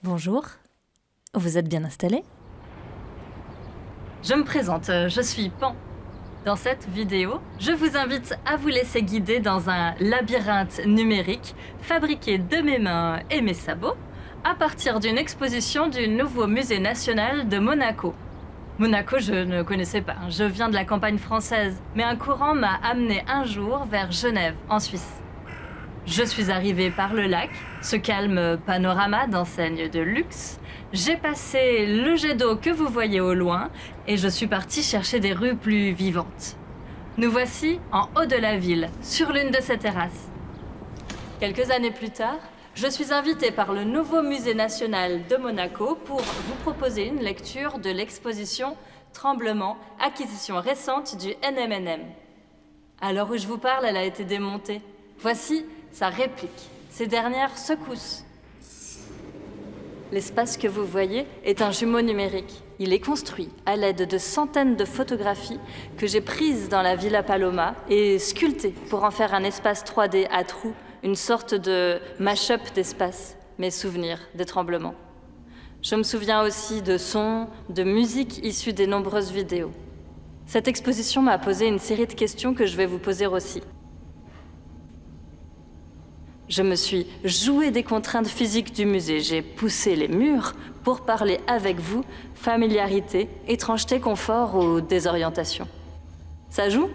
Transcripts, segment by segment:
Bonjour, vous êtes bien installé? Je me présente, je suis Pan. Dans cette vidéo, je vous invite à vous laisser guider dans un labyrinthe numérique fabriqué de mes mains et mes sabots à partir d'une exposition du nouveau musée national de Monaco. Monaco, je ne connaissais pas, je viens de la campagne française, mais un courant m'a amené un jour vers Genève, en Suisse. Je suis arrivée par le lac, ce calme panorama d'enseignes de luxe. J'ai passé le jet d'eau que vous voyez au loin et je suis partie chercher des rues plus vivantes. Nous voici en haut de la ville, sur l'une de ces terrasses. Quelques années plus tard, je suis invitée par le nouveau musée national de Monaco pour vous proposer une lecture de l'exposition Tremblement, acquisition récente du NMNM. À l'heure où je vous parle, elle a été démontée. Voici sa réplique, ses dernières secousses. L'espace que vous voyez est un jumeau numérique. Il est construit à l'aide de centaines de photographies que j'ai prises dans la Villa Paloma et sculptées pour en faire un espace 3D à trous, une sorte de mash-up d'espace, mes souvenirs des tremblements. Je me souviens aussi de sons, de musique issues des nombreuses vidéos. Cette exposition m'a posé une série de questions que je vais vous poser aussi. Je me suis jouée des contraintes physiques du musée. J'ai poussé les murs pour parler avec vous, familiarité, étrangeté, confort ou désorientation. Ça joue?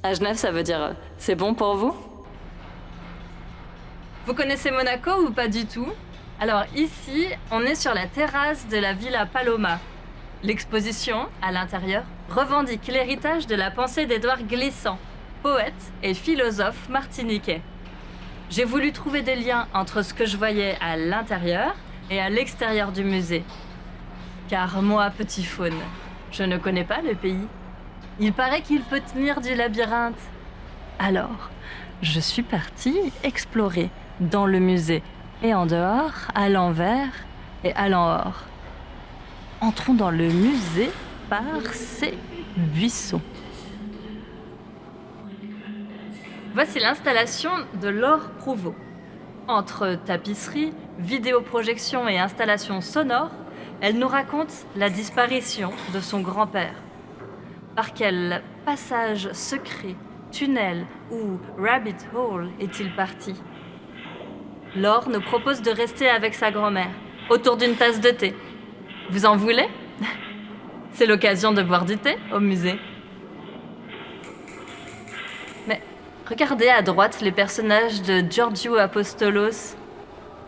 À Genève, ça veut dire c'est bon pour vous? Vous connaissez Monaco ou pas du tout? Alors ici, on est sur la terrasse de la Villa Paloma. L'exposition, à l'intérieur, revendique l'héritage de la pensée d'Édouard Glissant, poète et philosophe martiniquais. J'ai voulu trouver des liens entre ce que je voyais à l'intérieur et à l'extérieur du musée. Car moi, petit faune, je ne connais pas le pays. Il paraît qu'il peut tenir du labyrinthe. Alors, je suis partie explorer dans le musée et en dehors, à l'envers et à l'enhors. Entrons dans le musée par ces buissons. Voici l'installation de Laure Prouveau. Entre tapisserie, vidéoprojection et installation sonore, elle nous raconte la disparition de son grand-père. Par quel passage secret, tunnel ou rabbit hole est-il parti? Laure nous propose de rester avec sa grand-mère, autour d'une tasse de thé. Vous en voulez? C'est l'occasion de boire du thé au musée. Mais regardez à droite les personnages de Giorgio Apostolos.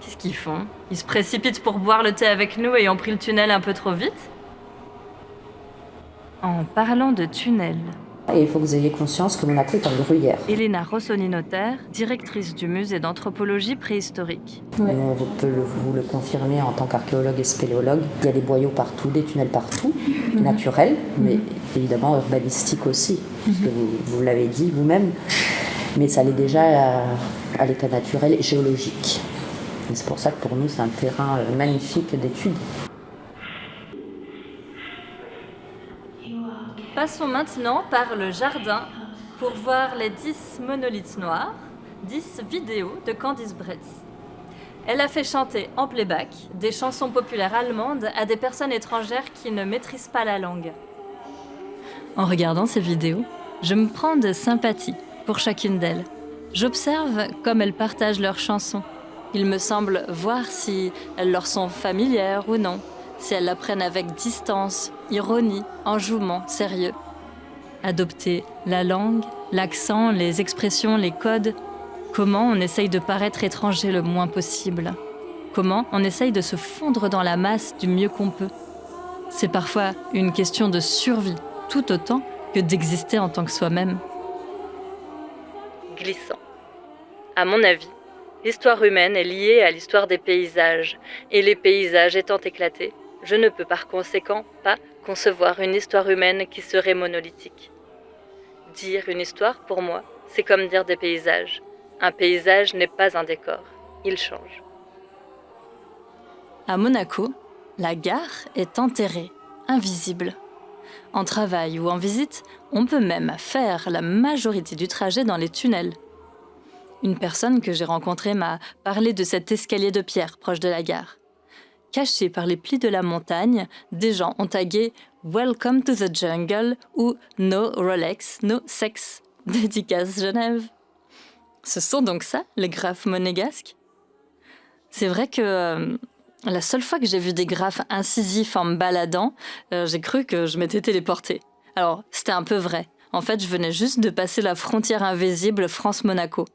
Qu'est-ce qu'ils font? Ils se précipitent pour boire le thé avec nous et ont pris le tunnel un peu trop vite? En parlant de tunnel, Et il faut que vous ayez conscience que Monaco est un gruyère. Elena Rossoni-Notaire, directrice du musée d'anthropologie préhistorique. On peut vous le confirmer en tant qu'archéologue et spéléologue. Il y a des boyaux partout, des tunnels partout, naturels, mais évidemment urbanistiques aussi, puisque vous l'avez dit vous-même. Mais ça l'est déjà à l'état naturel et géologique. Et c'est pour ça que pour nous, c'est un terrain magnifique d'études. Passons maintenant par le jardin pour voir les 10 monolithes noirs, 10 vidéos de Candice Bretz. Elle a fait chanter en playback des chansons populaires allemandes à des personnes étrangères qui ne maîtrisent pas la langue. En regardant ces vidéos, je me prends de sympathie pour chacune d'elles. J'observe comme elles partagent leurs chansons. Il me semble voir si elles leur sont familières ou non, si elles l'apprennent avec distance, ironie, enjouement, sérieux. Adopter la langue, l'accent, les expressions, les codes. Comment on essaye de paraître étranger le moins possible? Comment on essaye de se fondre dans la masse du mieux qu'on peut? C'est parfois une question de survie, tout autant que d'exister en tant que soi-même. Glissant. À mon avis, l'histoire humaine est liée à l'histoire des paysages, et les paysages étant éclatés, je ne peux par conséquent pas concevoir une histoire humaine qui serait monolithique. Dire une histoire, pour moi, c'est comme dire des paysages. Un paysage n'est pas un décor, il change. À Monaco, la gare est enterrée, invisible. En travail ou en visite, on peut même faire la majorité du trajet dans les tunnels. Une personne que j'ai rencontrée m'a parlé de cet escalier de pierre proche de la gare. cachés par les plis de la montagne, des gens ont tagué « Welcome to the jungle » ou « No Rolex, no sex ». Dédicace Genève. Ce sont donc ça, les graphes monégasques ? C'est vrai que la seule fois que j'ai vu des graphes incisifs en me baladant, j'ai cru que je m'étais téléportée. Alors, c'était un peu vrai. En fait, je venais juste de passer la frontière invisible France-Monaco.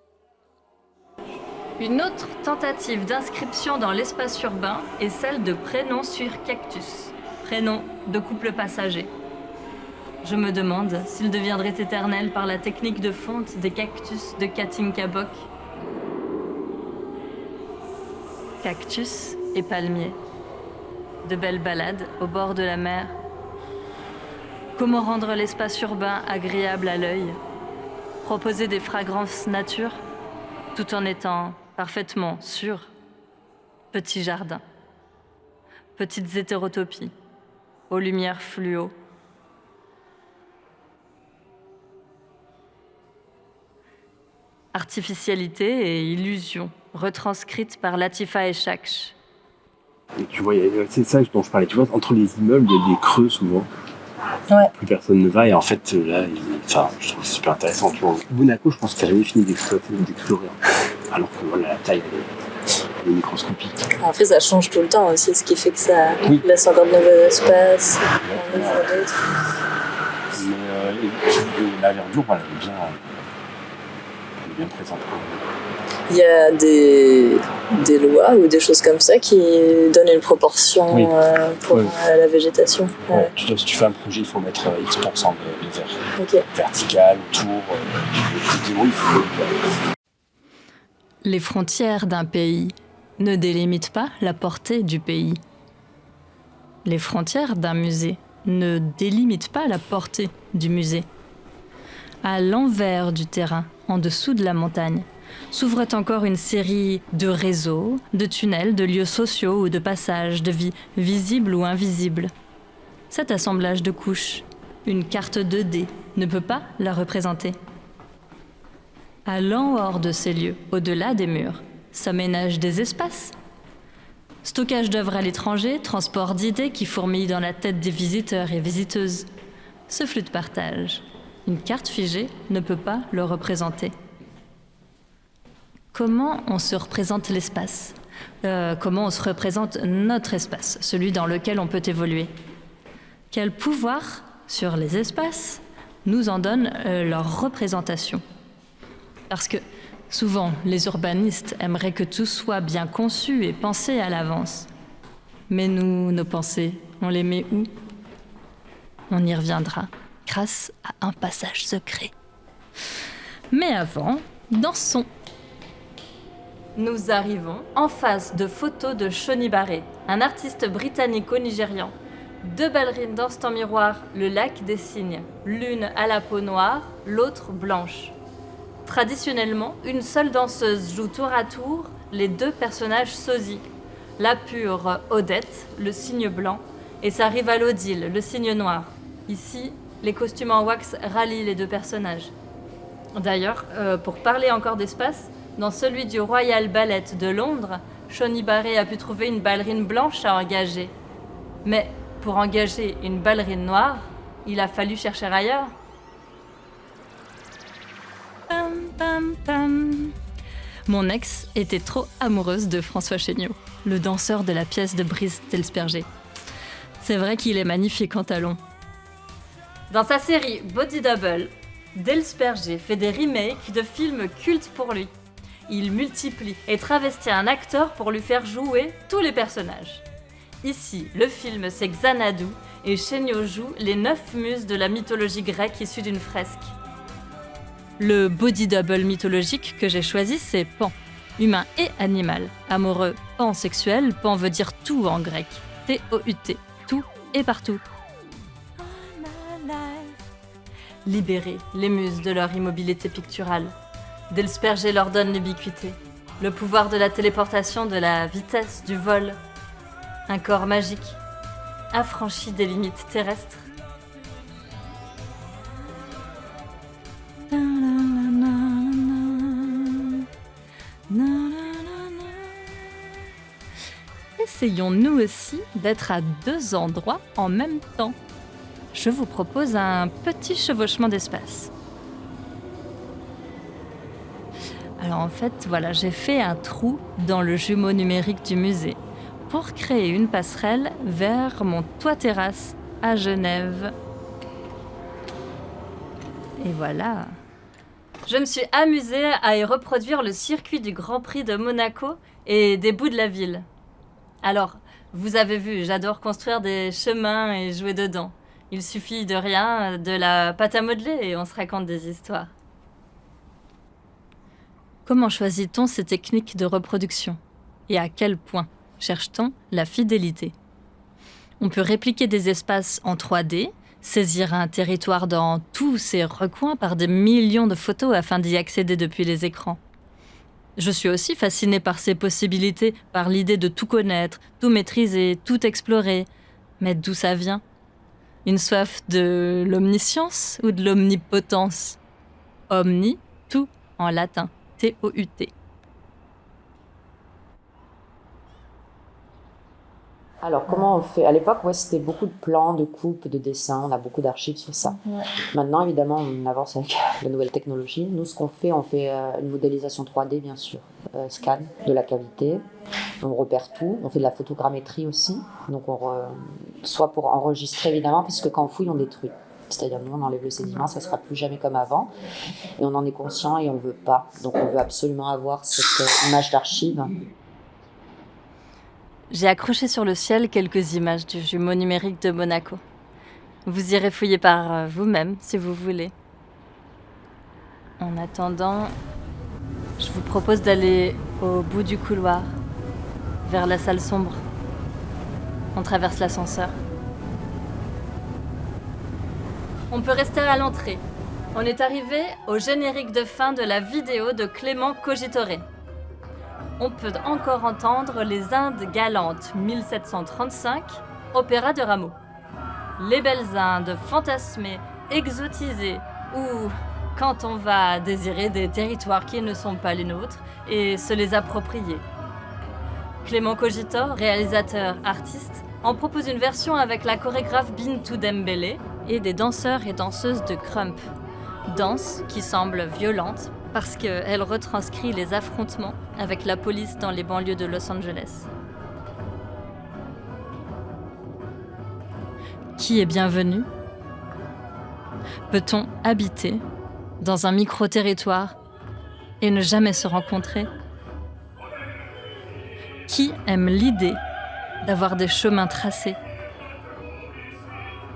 Une autre tentative d'inscription dans l'espace urbain est celle de prénoms sur cactus. Prénoms de couple passager. Je me demande s'il deviendrait éternel par la technique de fonte des cactus de Katinka-Bok. Cactus et palmiers. De belles balades au bord de la mer. Comment rendre l'espace urbain agréable à l'œil ? Proposer des fragrances nature, tout en étant parfaitement sûr. Petit jardin. Petites hétérotopies, aux lumières fluo. Artificialité et illusion, retranscrites par Latifa et Chakch. Et tu vois, c'est ça dont je parlais. Tu vois, entre les immeubles, il y a des creux souvent. Ouais. Plus personne ne va. Et en fait, là, je trouve que c'est super intéressant. Tu vois. Monaco, je pense que t'as jamais fini d'explorer. Alors que voilà, la taille, elle est microscopique. Après, ça change tout le temps aussi, ce qui fait que ça laisse encore de nouveaux espaces, on ouvre d'autres. Mais la verdure, voilà, elle est bien présente. Il y a des lois ou des choses comme ça qui donnent une proportion à la végétation. Ouais. Si tu fais un projet, il faut mettre X% de verre. Okay. Vertical, autour, il faut... Les frontières d'un pays ne délimitent pas la portée du pays. Les frontières d'un musée ne délimitent pas la portée du musée. À l'envers du terrain, en dessous de la montagne, s'ouvre encore une série de réseaux, de tunnels, de lieux sociaux ou de passages, de vies visibles ou invisibles. Cet assemblage de couches, une carte 2D, ne peut pas la représenter. À l'en-hors de ces lieux, au-delà des murs, s'aménagent des espaces. Stockage d'œuvres à l'étranger, transport d'idées qui fourmillent dans la tête des visiteurs et visiteuses. Ce flux de partage, une carte figée ne peut pas le représenter. Comment on se représente l'espace ? Comment on se représente notre espace, celui dans lequel on peut évoluer ? Quel pouvoir sur les espaces nous en donne leur représentation ? Parce que souvent, les urbanistes aimeraient que tout soit bien conçu et pensé à l'avance. Mais nous, nos pensées, on les met où ? On y reviendra grâce à un passage secret. Mais avant, dansons. Nous arrivons en face de photos de Shoni Barré, un artiste britannico-nigérian. 2 ballerines dansent en miroir le lac des cygnes, l'une à la peau noire, l'autre blanche. Traditionnellement, une seule danseuse joue tour à tour les 2 personnages sosies. La pure Odette, le cygne blanc, et sa rivale Odile, le cygne noir. Ici, les costumes en wax rallient les 2 personnages. D'ailleurs, pour parler encore d'espace, dans celui du Royal Ballet de Londres, Shoni Barré a pu trouver une ballerine blanche à engager. Mais pour engager une ballerine noire, il a fallu chercher ailleurs. Pam, pam, pam. Mon ex était trop amoureuse de François Chéniaud, le danseur de la pièce de Brice Delsperger. C'est vrai qu'il est magnifique en talons. Dans sa série Body Double, Delsperger fait des remakes de films cultes pour lui. Il multiplie et travestit un acteur pour lui faire jouer tous les personnages. Ici, le film c'est Xanadu et Chéniaud joue les 9 muses de la mythologie grecque issue d'une fresque. Le body double mythologique que j'ai choisi, c'est Pan, humain et animal. Amoureux, pansexuel, Pan veut dire tout en grec. T-O-U-T, tout et partout. Libérer les muses de leur immobilité picturale. Delsperger leur donne l'ubiquité, le pouvoir de la téléportation, de la vitesse, du vol. Un corps magique, affranchi des limites terrestres. Et essayons nous aussi d'être à 2 endroits en même temps. Je vous propose un petit chevauchement d'espace. Alors en fait, voilà, j'ai fait un trou dans le jumeau numérique du musée pour créer une passerelle vers mon toit-terrasse à Genève. Et voilà. Je me suis amusée à y reproduire le circuit du Grand Prix de Monaco et des bouts de la ville. Alors, vous avez vu, j'adore construire des chemins et jouer dedans. Il suffit de rien, de la pâte à modeler et on se raconte des histoires. Comment choisit-on ces techniques de reproduction? Et à quel point cherche-t-on la fidélité? On peut répliquer des espaces en 3D, saisir un territoire dans tous ses recoins par des millions de photos afin d'y accéder depuis les écrans. Je suis aussi fascinée par ces possibilités, par l'idée de tout connaître, tout maîtriser, tout explorer. Mais d'où ça vient? Une soif de l'omniscience ou de l'omnipotence? Omni, tout en latin. T-O-U-T. Alors, comment on fait? À l'époque, ouais, c'était beaucoup de plans, de coupes, de dessins. On a beaucoup d'archives sur ça. Ouais. Maintenant, évidemment, on avance avec la nouvelle technologie. Nous, ce qu'on fait, on fait une modélisation 3D, bien sûr, scan de la cavité. On repère tout. On fait de la photogrammétrie aussi. Donc, soit pour enregistrer, évidemment, puisque quand on fouille, on détruit. C'est-à-dire, nous, on enlève le sédiment, ça ne sera plus jamais comme avant. Et on en est conscient et on ne veut pas. Donc, on veut absolument avoir cette image d'archive. J'ai accroché sur le ciel quelques images du jumeau numérique de Monaco. Vous irez fouiller par vous-même, si vous voulez. En attendant, je vous propose d'aller au bout du couloir, vers la salle sombre. On traverse l'ascenseur. On peut rester à l'entrée. On est arrivé au générique de fin de la vidéo de Clément Cogitore. On peut encore entendre les Indes galantes 1735, opéra de Rameau. Les belles Indes fantasmées, exotisées, ou quand on va désirer des territoires qui ne sont pas les nôtres et se les approprier. Clément Cogitore, réalisateur, artiste, en propose une version avec la chorégraphe Bintou Dembélé et des danseurs et danseuses de Krump. Danse qui semble violente parce qu'elle retranscrit les affrontements avec la police dans les banlieues de Los Angeles. Qui est bienvenu? Peut-on habiter dans un micro-territoire et ne jamais se rencontrer? Qui aime l'idée d'avoir des chemins tracés?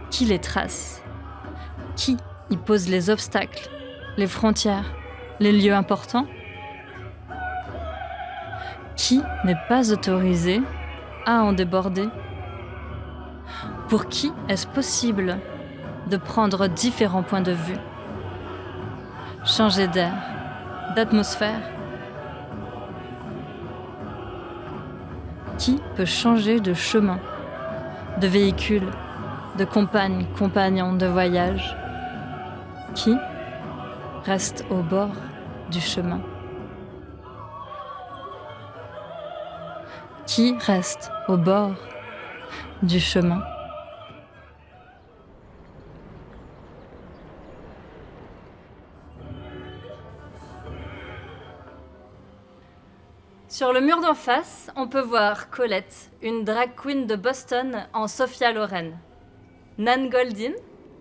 Qui les trace? Qui y pose les obstacles, les frontières, les lieux importants? Qui n'est pas autorisé à en déborder? Pour qui est-ce possible de prendre différents points de vue? Changer d'air, d'atmosphère? Qui peut changer de chemin, de véhicule, de compagne, compagnon de voyage? Qui reste au bord du chemin? Qui reste au bord du chemin? Sur le mur d'en face, on peut voir Colette, une drag queen de Boston en Sophia Loren. Nan Goldin,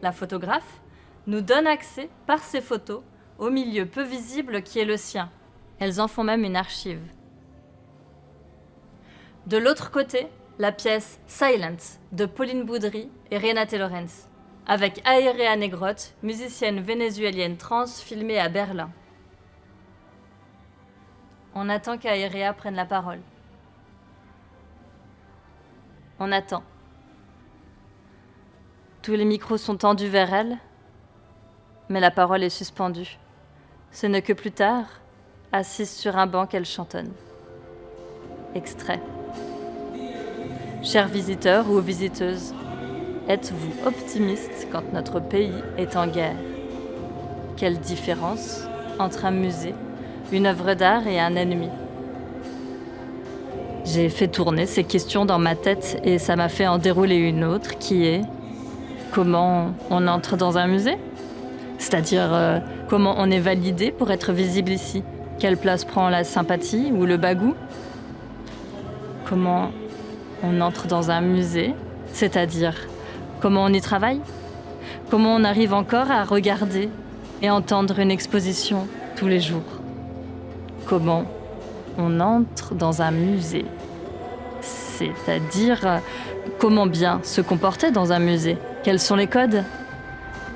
la photographe, nous donne accès par ses photos au milieu peu visible qui est le sien. Elles en font même une archive. De l'autre côté, la pièce Silence de Pauline Boudry et Renate Lorenz, avec Aérea Negrotte, musicienne vénézuélienne trans filmée à Berlin. On attend qu'Aérea prenne la parole. On attend. Tous les micros sont tendus vers elle, mais la parole est suspendue. Ce n'est que plus tard, assise sur un banc, qu'elle chantonne. Extrait. Chers visiteurs ou visiteuses, êtes-vous optimistes quand notre pays est en guerre? Quelle différence entre un musée, une œuvre d'art et un ennemi? J'ai fait tourner ces questions dans ma tête et ça m'a fait en dérouler une autre qui est comment on entre dans un musée ? C'est-à-dire comment on est validé pour être visible ici ? Quelle place prend la sympathie ou le bagou ? Comment on entre dans un musée ? C'est-à-dire comment on y travaille ? Comment on arrive encore à regarder et entendre une exposition tous les jours ? Comment on entre dans un musée ? C'est-à-dire comment bien se comporter dans un musée ? Quels sont les codes ?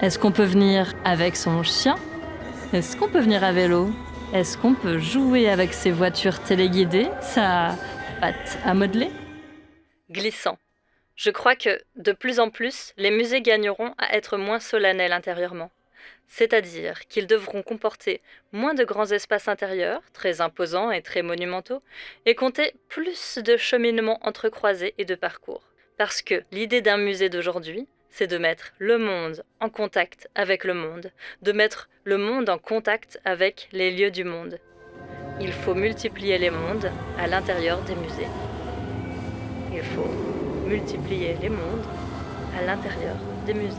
Est-ce qu'on peut venir avec son chien ? Est-ce qu'on peut venir à vélo ? Est-ce qu'on peut jouer avec ses voitures téléguidées, sa pâte à modeler ? Glissant. Je crois que, de plus en plus, les musées gagneront à être moins solennels intérieurement. C'est-à-dire qu'ils devront comporter moins de grands espaces intérieurs, très imposants et très monumentaux, et compter plus de cheminements entrecroisés et de parcours. Parce que l'idée d'un musée d'aujourd'hui, c'est de mettre le monde en contact avec le monde, de mettre le monde en contact avec les lieux du monde. Il faut multiplier les mondes à l'intérieur des musées. Il faut multiplier les mondes à l'intérieur des musées.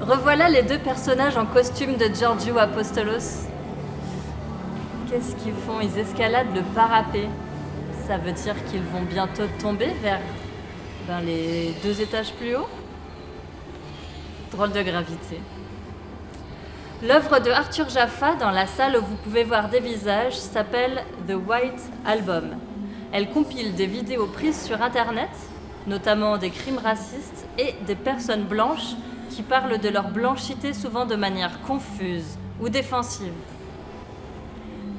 Revoilà les deux personnages en costume de Giorgio Apostolos. Qu'est-ce qu'ils font ? Ils escaladent le parapet. Ça veut dire qu'ils vont bientôt tomber vers les 2 étages plus haut. Drôle de gravité. L'œuvre de Arthur Jafa, dans la salle où vous pouvez voir des visages, s'appelle The White Album. Elle compile des vidéos prises sur Internet, notamment des crimes racistes et des personnes blanches qui parlent de leur blanchité souvent de manière confuse ou défensive.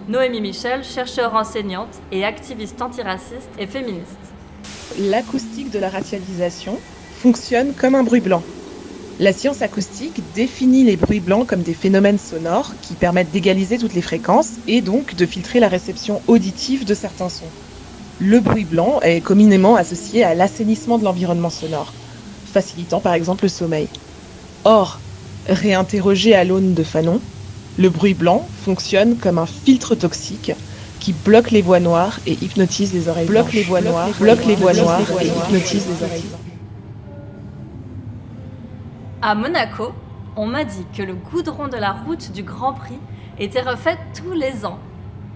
Noémie Michel, chercheure enseignante et activiste antiraciste et féministe. L'acoustique de la racialisation fonctionne comme un bruit blanc. La science acoustique définit les bruits blancs comme des phénomènes sonores qui permettent d'égaliser toutes les fréquences et donc de filtrer la réception auditive de certains sons. Le bruit blanc est communément associé à l'assainissement de l'environnement sonore, facilitant par exemple le sommeil. Or, réinterrogé à l'aune de Fanon, le bruit blanc fonctionne comme un filtre toxique qui bloque les voix noires et hypnotise les oreilles blanches. Bloque les voix noires et hypnotise les oreilles blanches. À Monaco, on m'a dit que le goudron de la route du Grand Prix était refait tous les ans.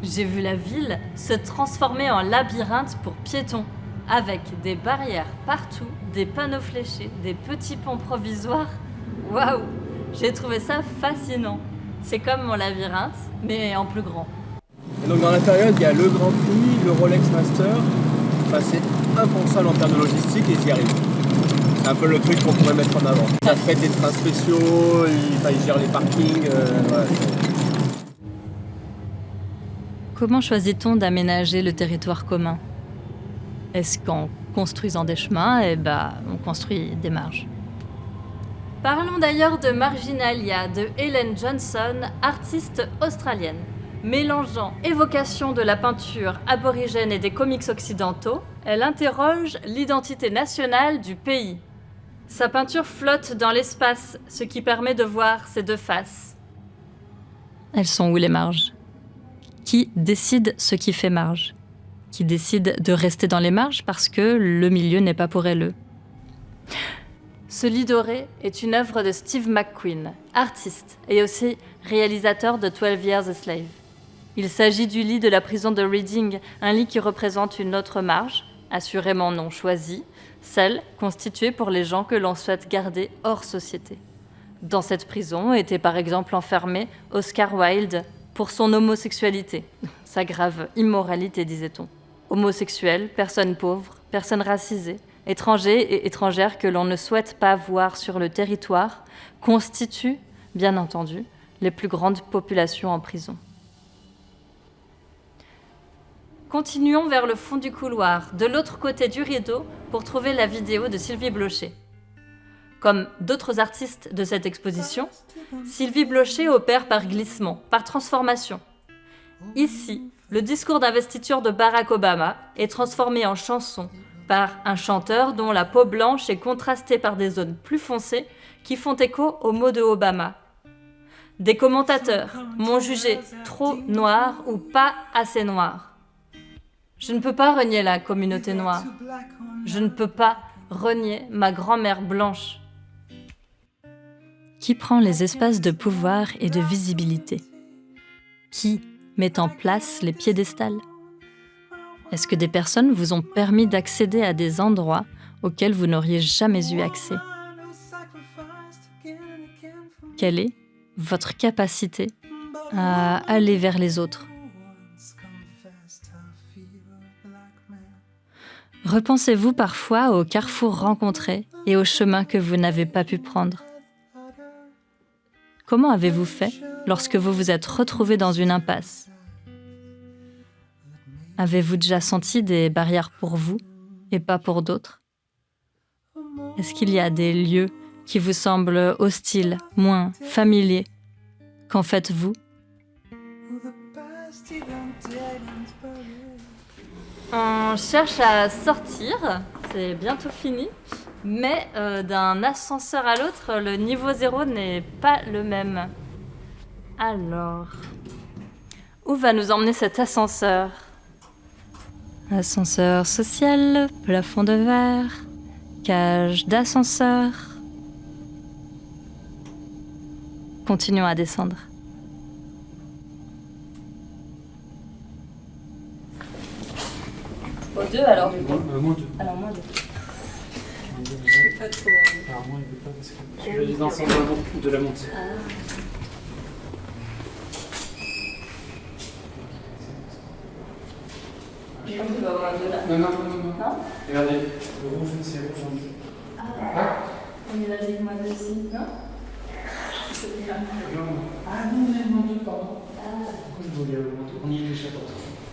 J'ai vu la ville se transformer en labyrinthe pour piétons, avec des barrières partout, des panneaux fléchés, des petits ponts provisoires. Waouh! J'ai trouvé ça fascinant. C'est comme mon labyrinthe, mais en plus grand. Et donc dans la période, il y a le Grand Prix, le Rolex Master. Enfin, c'est impensable en termes de logistique et ils y arrivent. C'est un peu le truc qu'on pourrait mettre en avant. Ça fait des trains spéciaux, ils gèrent les parkings. Voilà. Comment choisit-on d'aménager le territoire commun ? Est-ce qu'en construisant des chemins, on construit des marges ? Parlons d'ailleurs de Marginalia de Helen Johnson, artiste australienne. Mélangeant évocation de la peinture aborigène et des comics occidentaux, elle interroge l'identité nationale du pays. Sa peinture flotte dans l'espace, ce qui permet de voir ses 2 faces. Elles sont où les marges ? Qui décide ce qui fait marge ? Qui décide de rester dans les marges parce que le milieu n'est pas pour elle ? Ce lit doré est une œuvre de Steve McQueen, artiste et aussi réalisateur de 12 Years a Slave. Il s'agit du lit de la prison de Reading, un lit qui représente une autre marge, assurément non choisie, celle constituée pour les gens que l'on souhaite garder hors société. Dans cette prison était par exemple enfermé Oscar Wilde pour son homosexualité, sa grave immoralité disait-on. Homosexuel, personne pauvre, personne racisée, étrangers et étrangères que l'on ne souhaite pas voir sur le territoire, constituent, bien entendu, les plus grandes populations en prison. Continuons vers le fond du couloir, de l'autre côté du rideau, pour trouver la vidéo de Sylvie Blocher. Comme d'autres artistes de cette exposition, Sylvie Blocher opère par glissement, par transformation. Ici, le discours d'investiture de Barack Obama est transformé en chanson par un chanteur dont la peau blanche est contrastée par des zones plus foncées qui font écho aux mots de Obama. Des commentateurs m'ont jugé trop noir ou pas assez noir. Je ne peux pas renier la communauté noire. Je ne peux pas renier ma grand-mère blanche. Qui prend les espaces de pouvoir et de visibilité? Qui met en place les piédestals? Est-ce que des personnes vous ont permis d'accéder à des endroits auxquels vous n'auriez jamais eu accès? Quelle est votre capacité à aller vers les autres? Repensez-vous parfois aux carrefours rencontrés et aux chemins que vous n'avez pas pu prendre? Comment avez-vous fait lorsque vous vous êtes retrouvé dans une impasse? Avez-vous déjà senti des barrières pour vous et pas pour d'autres? Est-ce qu'il y a des lieux qui vous semblent hostiles, moins familiers? Qu'en faites-vous? On cherche à sortir, c'est bientôt fini, mais d'un ascenseur à l'autre, le niveau 0 n'est pas le même. Alors, où va nous emmener cet ascenseur? Ascenseur social, plafond de verre, cage d'ascenseur. Continuons à descendre. Au 2 alors du coup. Moins 2. Alors moins 2. Pas trop. Alors moi, il veut pas parce que je vais dans le sens de la montée. Non. Regardez, le rouge, c'est rouge en deux. On est là avec moi aussi, non? Non, mais moins 2, pardon. Pourquoi je voulais le manteau? On y est déjà.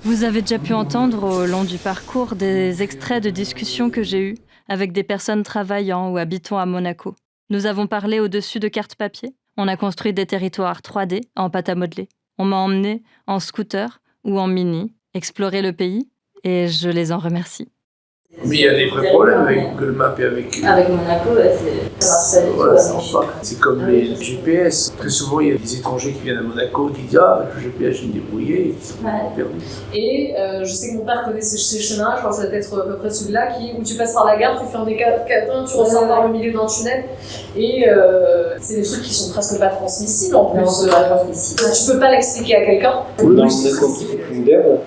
Vous avez déjà pu entendre au long du parcours des extraits de discussions que j'ai eues avec des personnes travaillant ou habitant à Monaco. Nous avons parlé au-dessus de cartes papier. On a construit des territoires 3D en pâte à modeler. On m'a emmené en scooter ou en mini, explorer le pays, et je les en remercie. Mais il y a des vrais problèmes avec Google Maps et avec... Avec Monaco, ça marche pas du tout. C'est comme les GPS. Très souvent, il y a des étrangers qui viennent à Monaco qui disent « Ah, avec le GPS, je vais me débrouiller » et qui sont vraiment perdus. Et je sais que mon père connaissait ces chemins, je pense que ça doit être à peu près celui-là, où tu passes par la gare, tu fais un décathlon, tu ressors par le milieu d'un tunnel, et c'est des trucs qui sont presque pas transmissibles en plus. Tu peux pas l'expliquer à quelqu'un. Dans le Monaco moderne,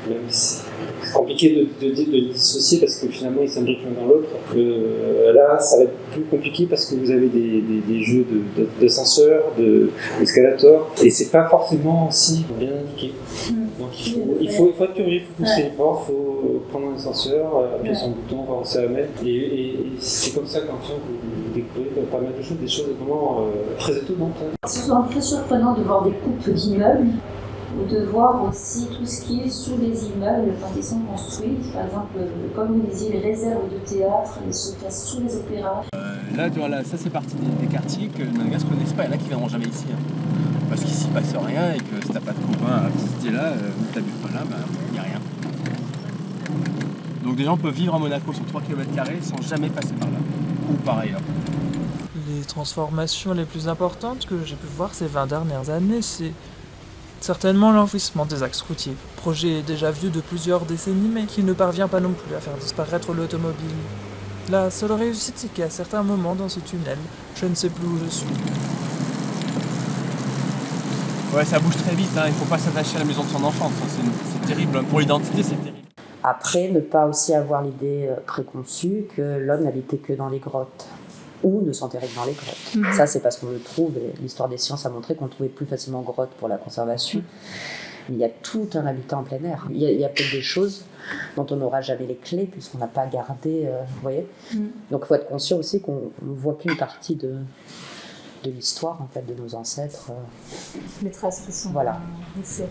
même si c'est compliqué de dissocier parce que finalement ils s'imbriquent l'un dans l'autre. Là, ça va être plus compliqué parce que vous avez des jeux d'ascenseurs, d'escalators, et c'est pas forcément aussi bien indiqué. Donc il faut être curieux, il faut pousser les portes, il faut prendre un ascenseur, appuyer sur un bouton, voir où ça va mettre. Et c'est comme ça qu'enfin vous découvrez pas mal de choses, des choses vraiment très étonnantes. C'est souvent très surprenant de voir des coupes d'immeubles, ou de voir aussi tout ce qui est sous les immeubles quand ils sont construits. Par exemple, comme vous disiez, les réserves de théâtre, les sous les opéras. Là, tu vois, là, ça c'est partie des quartiers que les gars ne connaissent pas. Il y en a qui ne viendront jamais ici. Parce qu'ici il ne passe rien et que si t'as pas de copains à visiter là, ou que t'habites pas là, il n'y a rien. Donc des gens peuvent vivre à Monaco sur 3 km² sans jamais passer par là. Ou par ailleurs. Les transformations les plus importantes que j'ai pu voir ces 20 dernières années, c'est certainement l'enfouissement des axes routiers. Projet déjà vieux de plusieurs décennies, mais qui ne parvient pas non plus à faire disparaître l'automobile. La seule réussite, c'est qu'à certains moments dans ce tunnel, je ne sais plus où je suis. Ouais, ça bouge très vite, hein. Il ne faut pas s'attacher à la maison de son enfant. C'est terrible. Pour l'identité, c'est terrible. Après, ne pas aussi avoir l'idée préconçue que l'homme n'habitait que dans les grottes. Ou ne s'enterrer que dans les grottes. Ça, c'est parce qu'on le trouve, et l'histoire des sciences a montré qu'on le trouvait plus facilement grottes pour la conservation. Mais il y a tout un habitat en plein air. Il y a peut-être des choses dont on n'aura jamais les clés, puisqu'on n'a pas gardé, vous voyez. Donc il faut être conscient aussi qu'on ne voit qu'une partie de l'histoire, en fait, de nos ancêtres. Les traces qui sont laissées.